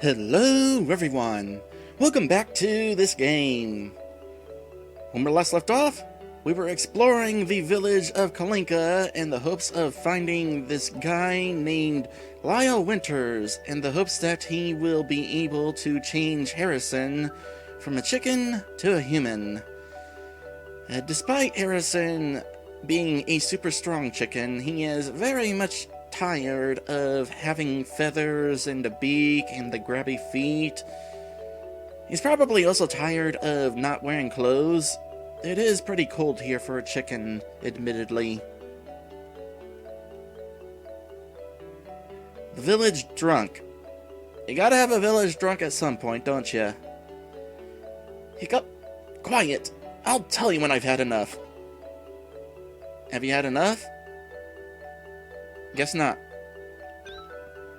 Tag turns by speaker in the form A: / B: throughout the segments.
A: Hello everyone! Welcome back to this game. When we last left off, we were exploring the village of Kalinkan in the hopes of finding this guy named Lyle Winters in the hopes that he will be able to change Harrison from a chicken to a human. Despite Harrison being a super strong chicken, he is very much tired of having feathers and the beak and the grabby feet. He's probably also tired of not wearing clothes. It is pretty cold here for a chicken, admittedly. The village drunk. You gotta have a village drunk at some point, don't you? Hiccup. Quiet. I'll tell you when I've had enough. Have you had enough? Guess not.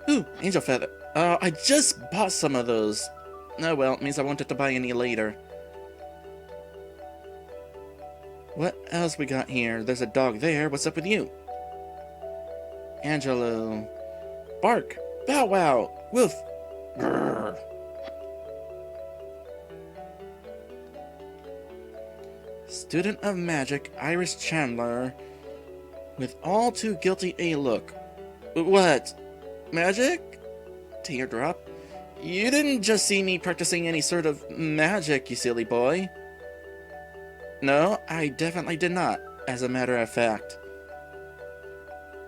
A: Ooh, angel feather. I just bought some of those. Oh well, it means I won't have to buy any later. What else we got here? There's a dog there. What's up with you? Angelo. Bark. Bow wow. Woof. Grrr. Student of magic, Iris Chandler. With all too guilty a look. What? Magic? Teardrop? You didn't just see me practicing any sort of magic, you silly boy. No, I definitely did not, as a matter of fact.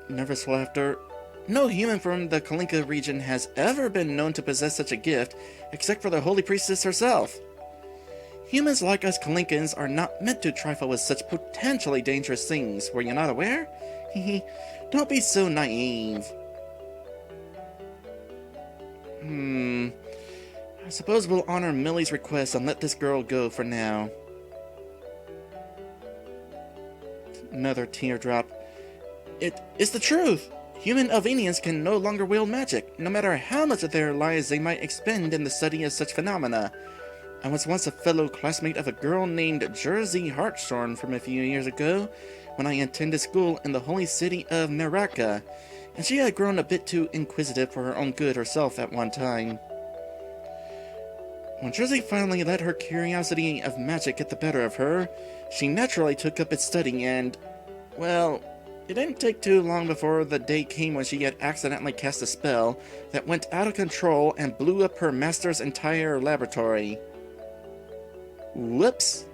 A: Nervous laughter. No human from the Kalinkan region has ever been known to possess such a gift, except for the Holy Priestess herself. Humans like us Kalinkans are not meant to trifle with such potentially dangerous things. Were you not aware? Hehe, don't be so naive. I suppose we'll honor Millie's request and let this girl go for now. Another teardrop. It's the truth! Human Elvenians can no longer wield magic, no matter how much of their lives they might expend in the study of such phenomena. I was once a fellow classmate of a girl named Jersey Hartshorn from a few years ago, when I attended school in the holy city of Naraka, and she had grown a bit too inquisitive for her own good herself at one time. When Jersey finally let her curiosity of magic get the better of her, she naturally took up its study and, well, it didn't take too long before the day came when she had accidentally cast a spell that went out of control and blew up her master's entire laboratory. Whoops.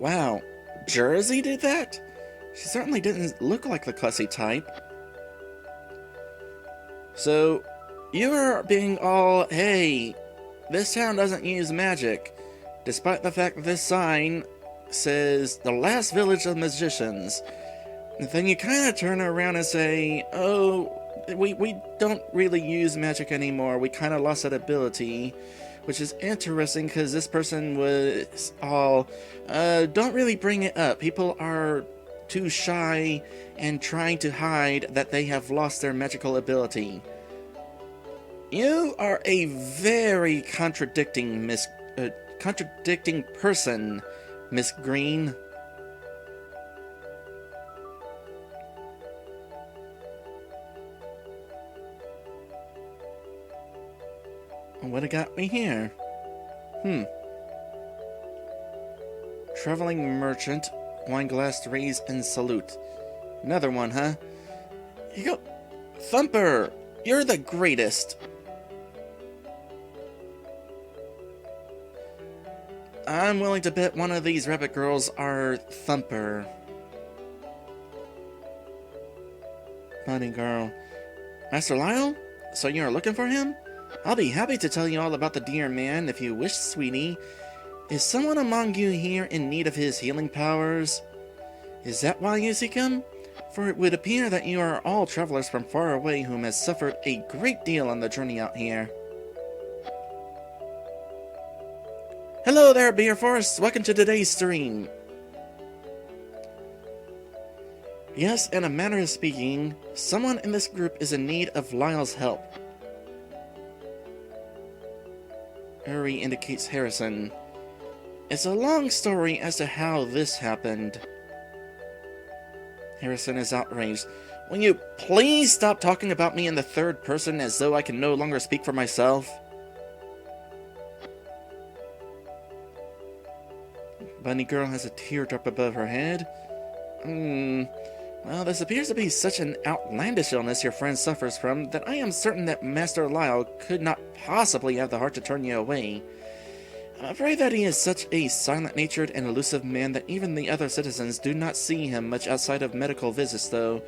A: Wow, Jersey did that? She certainly didn't look like the cussy type. So, you are being all, hey, this town doesn't use magic, despite the fact that this sign says, the last village of magicians. And then you kind of turn around and say, oh, we don't really use magic anymore, we kind of lost that ability. Which is interesting because this person was all, don't really bring it up. People are too shy and trying to hide that they have lost their magical ability. You are a very contradicting person, Miss Green. What it got me here? Traveling merchant, wine glass raise and salute. Another one, huh? You go, Thumper! You're the greatest! I'm willing to bet one of these rabbit girls are Thumper. Bunny girl. Master Lyle? So you're looking for him? I'll be happy to tell you all about the dear man if you wish, sweetie. Is someone among you here in need of his healing powers? Is that why you seek him? For it would appear that you are all travelers from far away whom has suffered a great deal on the journey out here. Hello there, Beer Force! Welcome to today's stream. Yes, in a manner of speaking, someone in this group is in need of Lyle's help. Uri indicates Harrison. It's a long story as to how this happened. Harrison is outraged. Will you please stop talking about me in the third person as though I can no longer speak for myself? Bunny girl has a teardrop above her head. Well, this appears to be such an outlandish illness your friend suffers from that I am certain that Master Lyle could not possibly have the heart to turn you away. I'm afraid that he is such a silent-natured and elusive man that even the other citizens do not see him much outside of medical visits, though,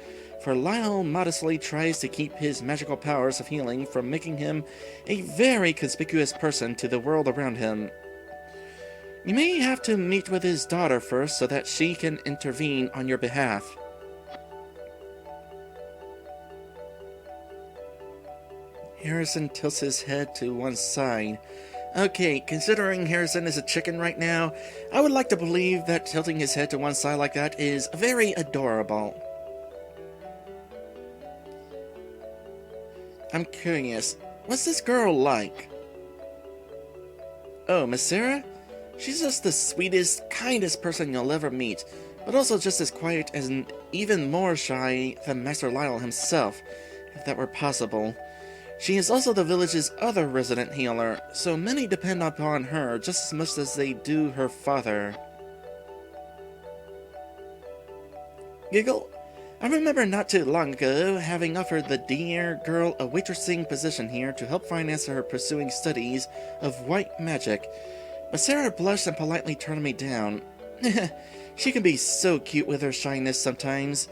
A: for Lyle modestly tries to keep his magical powers of healing from making him a very conspicuous person to the world around him. You may have to meet with his daughter first so that she can intervene on your behalf. Harrison tilts his head to one side. Okay, considering Harrison is a chicken right now, I would like to believe that tilting his head to one side like that is very adorable. I'm curious, what's this girl like? Oh, Miss Sarah? She's just the sweetest, kindest person you'll ever meet, but also just as quiet and even more shy than Master Lyle himself, if that were possible. She is also the village's other resident healer, so many depend upon her just as much as they do her father. Giggle. I remember not too long ago having offered the dear girl a waitressing position here to help finance her pursuing studies of white magic, but Sarah blushed and politely turned me down. She can be so cute with her shyness sometimes.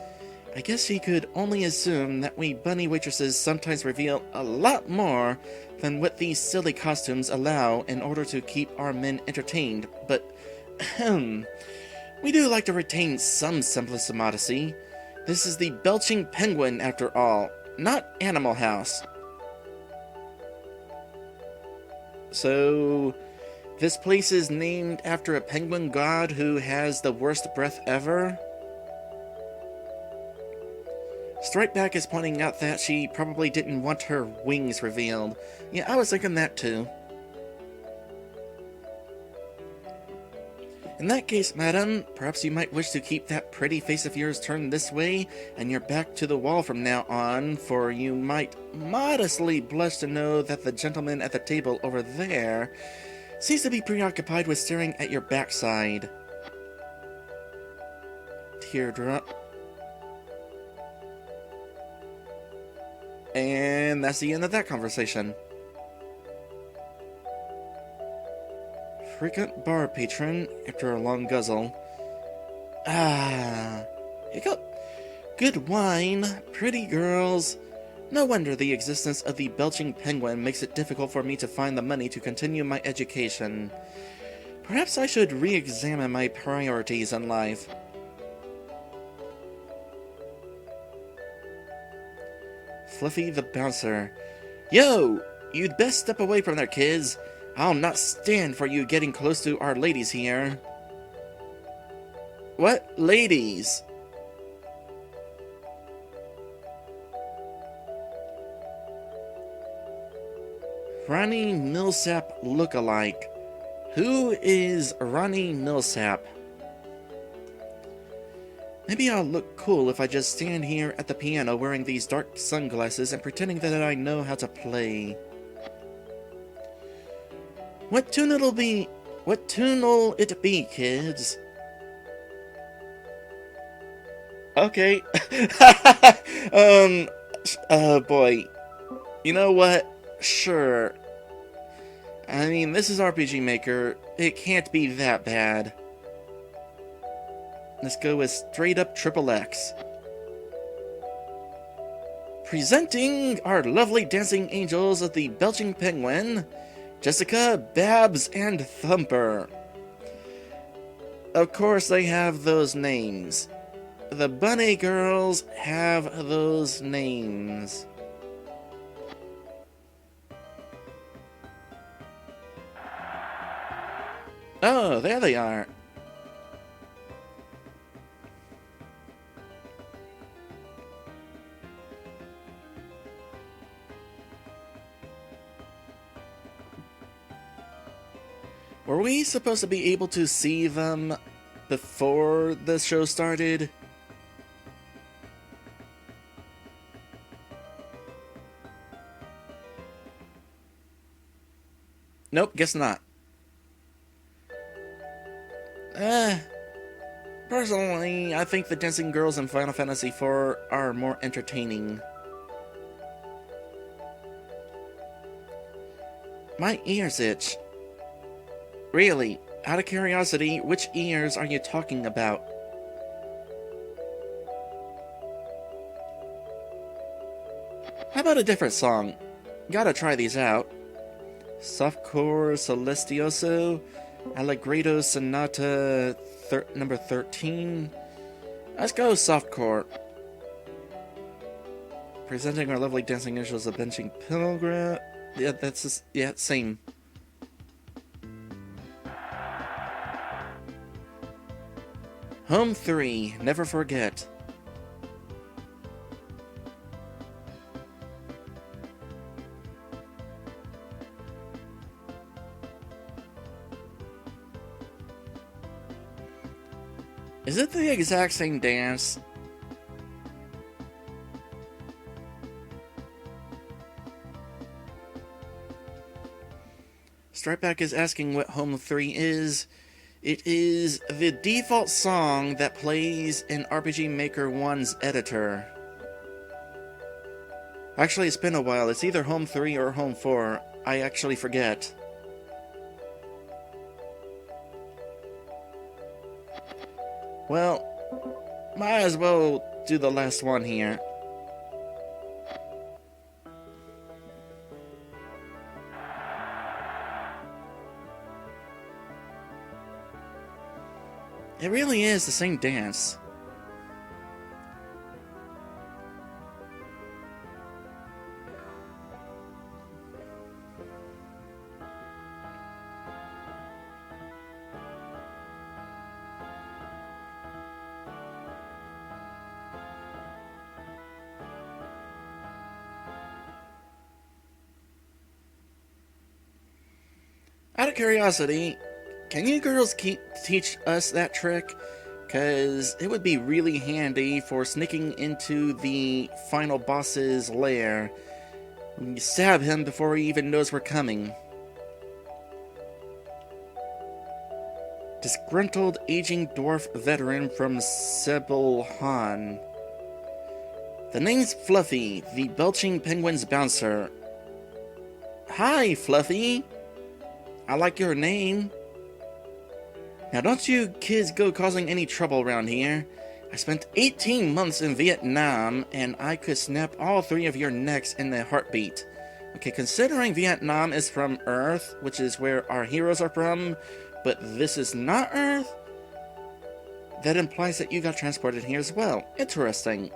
A: I guess she could only assume that we bunny waitresses sometimes reveal a lot more than what these silly costumes allow in order to keep our men entertained, but we do like to retain some semblance of modesty. This is the Belching Penguin, after all, not Animal House. So, this place is named after a penguin god who has the worst breath ever? Strikeback is pointing out that she probably didn't want her wings revealed. Yeah, I was thinking that too. In that case, madam, perhaps you might wish to keep that pretty face of yours turned this way and your back to the wall from now on, for you might modestly blush to know that the gentleman at the table over there seems to be preoccupied with staring at your backside. Teardrop. And that's the end of that conversation. Frequent bar patron after a long guzzle. Hiccup. Good wine, pretty girls. No wonder the existence of the Belching Penguin makes it difficult for me to find the money to continue my education. Perhaps I should re-examine my priorities in life. Fluffy the bouncer. Yo! You'd best step away from there, kids. I'll not stand for you getting close to our ladies here. What ladies? Ronnie Millsap look-alike. Who is Ronnie Millsap? Maybe I'll look cool if I just stand here at the piano wearing these dark sunglasses and pretending that I know how to play. What tune'll it be, kids? Okay. Boy. You know what? Sure. I mean, this is RPG Maker. It can't be that bad. Let's go with straight up XXX. Presenting our lovely dancing angels of the Belching Penguin, Jessica, Babs, and Thumper. Of course they have those names. The bunny girls have those names. Oh, there they are. Were we supposed to be able to see them before the show started? Nope, guess not. Eh, personally, I think the dancing girls in Final Fantasy IV are more entertaining. My ears itch. Really, out of curiosity, which ears are you talking about? How about a different song? Gotta try these out. Softcore Celestioso, Allegretto Sonata number 13. Let's go softcore. Presenting our lovely dancing angels of Belching Penguin. Yeah, that's just, yeah, same. Home 3, never forget. Is it the exact same dance? Stripeback is asking what Home 3 is. It is the default song that plays in RPG Maker 1's editor. Actually, it's been a while. It's either Home 3 or Home 4. I actually forget. Well, might as well do the last one here. It really is the same dance. Out of curiosity, can you girls teach us that trick? Because it would be really handy for sneaking into the final boss's lair. You stab him before he even knows we're coming. Disgruntled aging dwarf veteran from Sebelhan. The name's Fluffy, the Belching Penguin's bouncer. Hi, Fluffy. I like your name. Now don't you kids go causing any trouble around here. I spent 18 months in Vietnam, and I could snap all 3 of your necks in a heartbeat. Okay, considering Vietnam is from Earth, which is where our heroes are from, but this is not Earth, that implies that you got transported here as well. Interesting.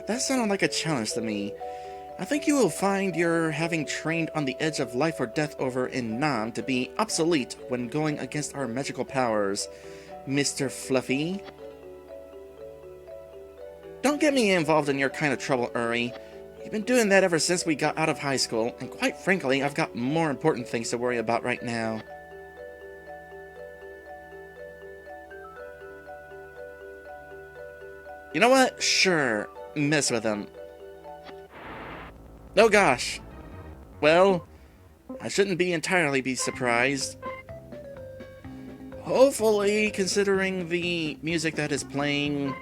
A: That sounded like a challenge to me. I think you will find your having trained on the edge of life or death over in Nam to be obsolete when going against our magical powers, Mr. Fluffy. Don't get me involved in your kind of trouble, Uri. You've been doing that ever since we got out of high school, and quite frankly, I've got more important things to worry about right now. You know what? Sure, mess with him. Oh gosh. Well, I shouldn't entirely be surprised. Hopefully, considering the music that is playing,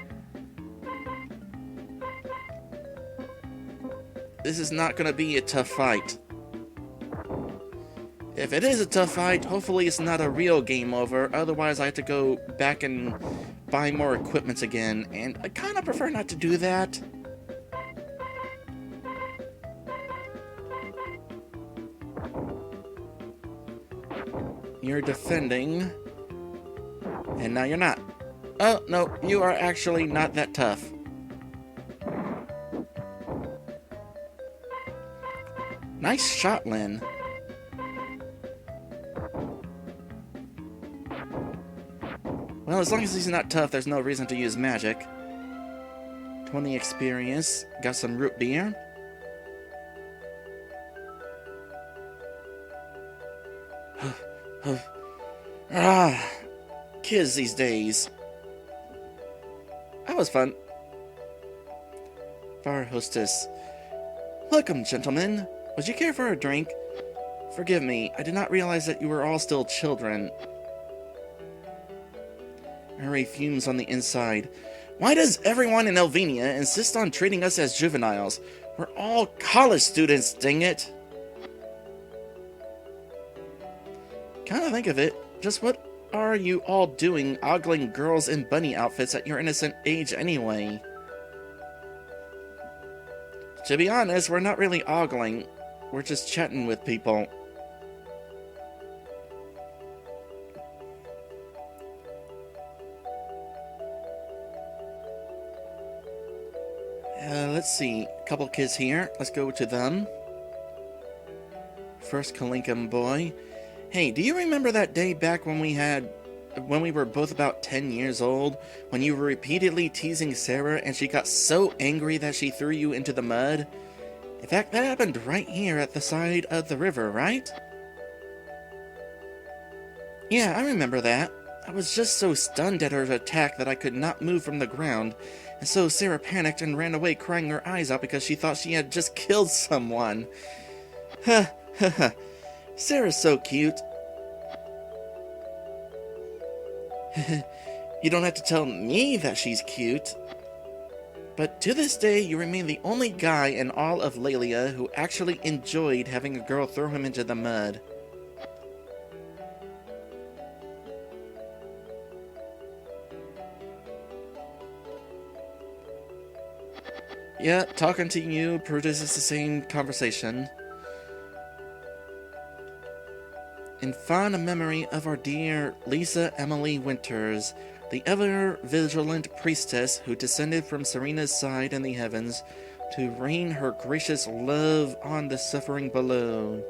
A: this is not going to be a tough fight. If it is a tough fight, hopefully it's not a real game over, otherwise I have to go back and buy more equipment again, and I kind of prefer not to do that. You're defending, and now you're not. Oh, no, you are actually not that tough. Nice shot, Lynn. Well, as long as he's not tough, there's no reason to use magic. 20 experience. Got some root beer. Kids these days. That was fun. Bar hostess. Welcome, gentlemen. Would you care for a drink? Forgive me, I did not realize that you were all still children. Harry fumes on the inside. Why does everyone in Elvenia insist on treating us as juveniles? We're all college students, dang it! Kinda think of it, just what are you all doing ogling girls in bunny outfits at your innocent age anyway? To be honest, we're not really ogling. We're just chatting with people. Let's see. A couple kids here. Let's go to them. First Kalinkan boy. Hey, do you remember that day back when we were both about 10 years old, when you were repeatedly teasing Sarah and she got so angry that she threw you into the mud? In fact, that happened right here at the side of the river, right? Yeah, I remember that. I was just so stunned at her attack that I could not move from the ground, and so Sarah panicked and ran away crying her eyes out because she thought she had just killed someone. Ha ha ha. Sarah's so cute. You don't have to tell me that she's cute. But to this day, you remain the only guy in all of Laelia who actually enjoyed having a girl throw him into the mud. Yeah, talking to you produces the same conversation. In fond memory of our dear Lisa Emily Winters, the ever-vigilant priestess who descended from Serena's side in the heavens to rain her gracious love on the suffering below.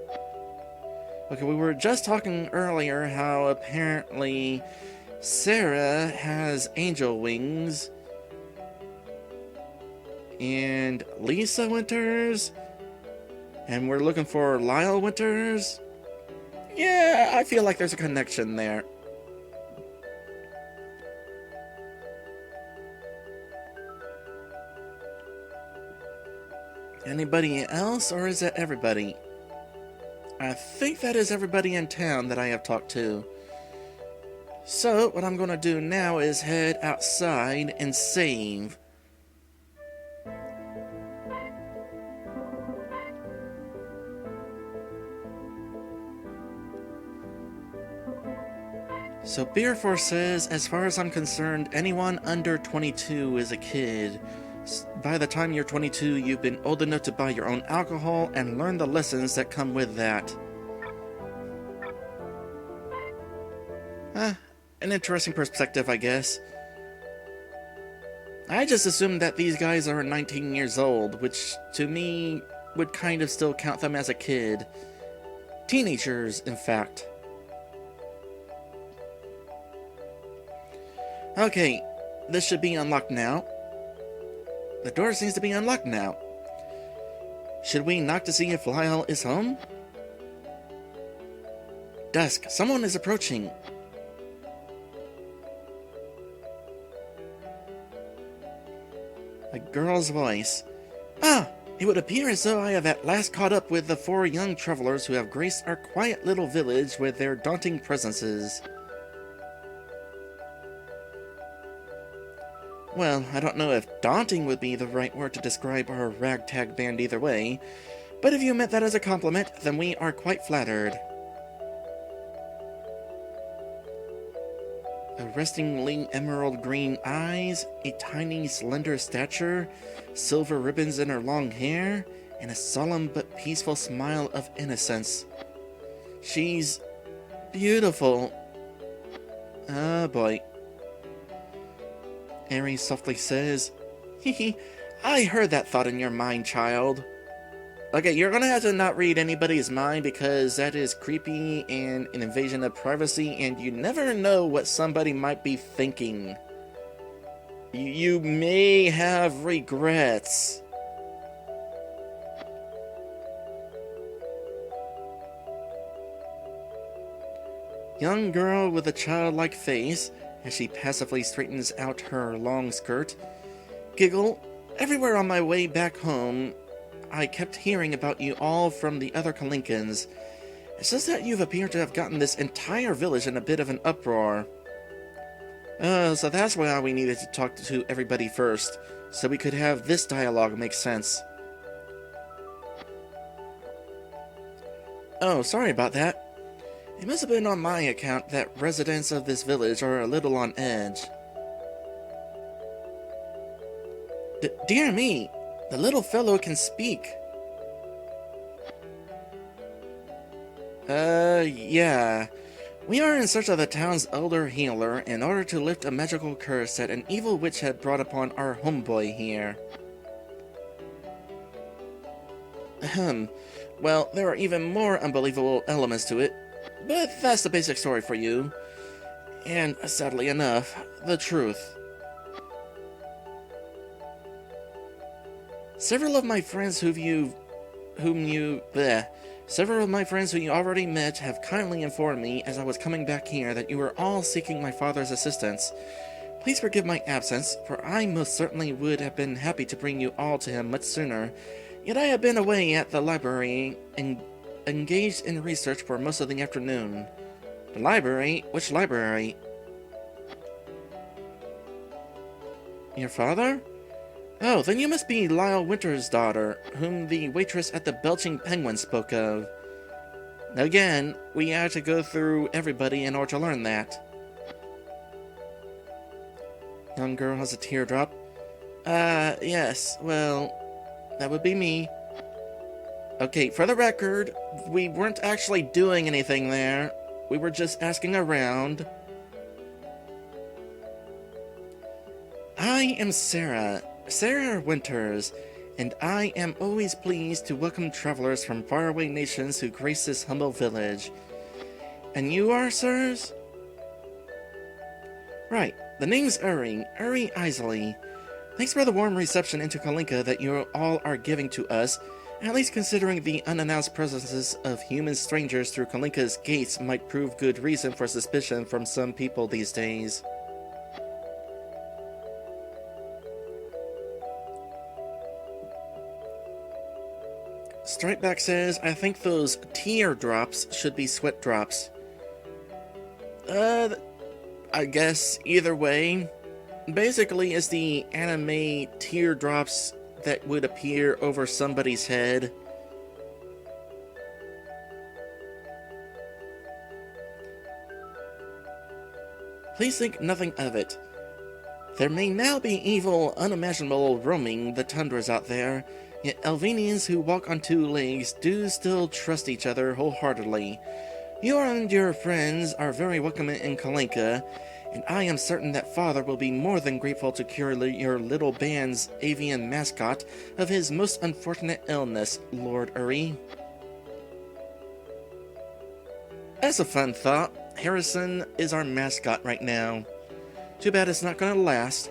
A: Okay, we were just talking earlier how apparently Sarah has angel wings, and Lisa Winters, and we're looking for Lyle Winters. Yeah, I feel like there's a connection there. Anybody else, or is that everybody? I think that is everybody in town that I have talked to. So, what I'm going to do now is head outside and save. So Beerforce says, as far as I'm concerned, anyone under 22 is a kid. By the time you're 22, you've been old enough to buy your own alcohol and learn the lessons that come with that. An interesting perspective, I guess. I just assumed that these guys are 19 years old, which to me would kind of still count them as a kid. Teenagers, in fact. Okay, this should be unlocked now. The door seems to be unlocked now. Should we knock to see if Lyle is home? Dusk, someone is approaching. A girl's voice. Ah, it would appear as though I have at last caught up with the 4 young travelers who have graced our quiet little village with their daunting presences. Well, I don't know if daunting would be the right word to describe our ragtag band either way, but if you meant that as a compliment, then we are quite flattered. Arrestingly emerald green eyes, a tiny slender stature, silver ribbons in her long hair, and a solemn but peaceful smile of innocence. She's beautiful. Ah, boy. Ares softly says, Hee, I heard that thought in your mind, child. Okay, you're gonna have to not read anybody's mind because that is creepy and an invasion of privacy, and you never know what somebody might be thinking. You may have regrets. Young girl with a childlike face, as she passively straightens out her long skirt. Giggle, everywhere on my way back home, I kept hearing about you all from the other Kalinkans. It's just that you've appeared to have gotten this entire village in a bit of an uproar. So that's why we needed to talk to everybody first, so we could have this dialogue make sense. Oh, sorry about that. It must have been on my account that residents of this village are a little on edge. Dear me, the little fellow can speak. Yeah. We are in search of the town's elder healer in order to lift a magical curse that an evil witch had brought upon our homeboy here. Ahem. Well, there are even more unbelievable elements to it, but that's the basic story for you. And, sadly enough, the truth. Several of my friends who you already met have kindly informed me as I was coming back here that you were all seeking my father's assistance. Please forgive my absence, for I most certainly would have been happy to bring you all to him much sooner, yet I have been away at the library and engaged in research for most of the afternoon. The library? Which library? Your father? Oh, then you must be Lyle Winter's daughter, whom the waitress at the Belching Penguin spoke of. Again, we had to go through everybody in order to learn that. Young girl has a teardrop. Yes, well, that would be me. Okay, for the record, we weren't actually doing anything there. We were just asking around. I am Sarah Winters, and I am always pleased to welcome travelers from faraway nations who grace this humble village. And you are, sirs? Right, the name's Uri Isley. Thanks for the warm reception into Kalinka that you all are giving to us, at least considering the unannounced presences of human strangers through Kalinka's gates might prove good reason for suspicion from some people these days. Stripeback says, I think those teardrops should be sweat drops. I guess either way. Basically, it's the anime teardrops that would appear over somebody's head. Please think nothing of it. There may now be evil, unimaginable roaming the tundras out there, yet Elvenians who walk on two legs do still trust each other wholeheartedly. You and your friends are very welcome in Kalinka, and I am certain that Father will be more than grateful to cure your little band's avian mascot of his most unfortunate illness, Lord Uri. That's a fun thought. Harrison is our mascot right now. Too bad it's not gonna last.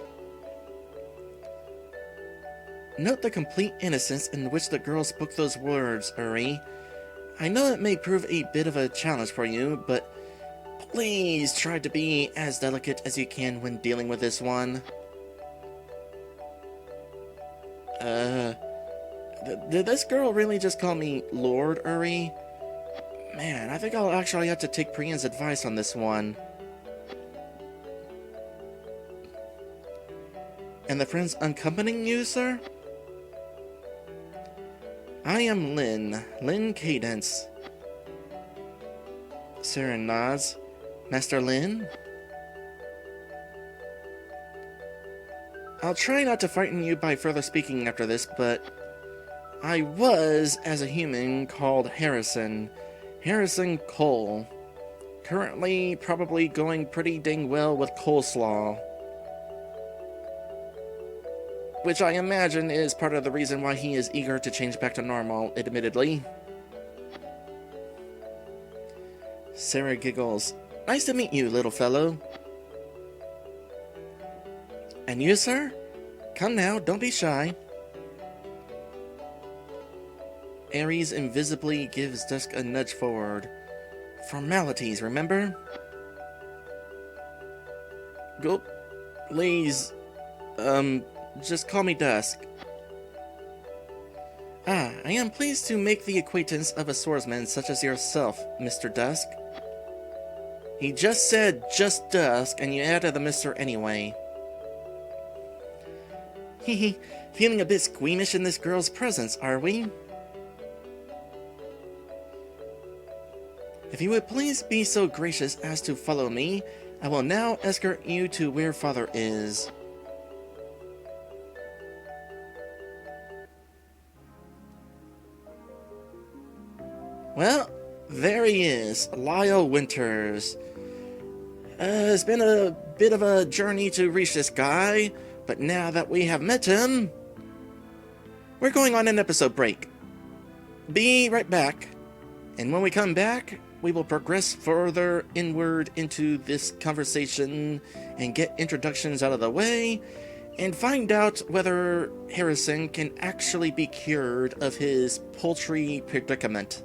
A: Note the complete innocence in which the girl spoke those words, Uri. I know it may prove a bit of a challenge for you, but please try to be as delicate as you can when dealing with this one. Did this girl really just call me Lord Uri? Man, I think I'll actually have to take Priyan's advice on this one. And the friends accompanying you, sir? I am Lynn Cadence. Sarah nods. Master Lynn? I'll try not to frighten you by further speaking after this, but I was, as a human, called Harrison Cole. Currently, probably going pretty dang well with coleslaw. Which I imagine is part of the reason why he is eager to change back to normal, admittedly. Sarah giggles. Nice to meet you, little fellow. And you, sir? Come now, don't be shy. Ares invisibly gives Dusk a nudge forward. Formalities, remember? Go, please, just call me Dusk. I am pleased to make the acquaintance of a swordsman such as yourself, Mr. Dusk. He just said just Dusk, and you added the Mr. anyway. Hehe, feeling a bit squeamish in this girl's presence, are we? If you would please be so gracious as to follow me, I will now escort you to where Father is. Well, there he is, Lyle Winters. It's been a bit of a journey to reach this guy, but now that we have met him, we're going on an episode break. Be right back, and when we come back, we will progress further inward into this conversation and get introductions out of the way, and find out whether Harrison can actually be cured of his poultry predicament.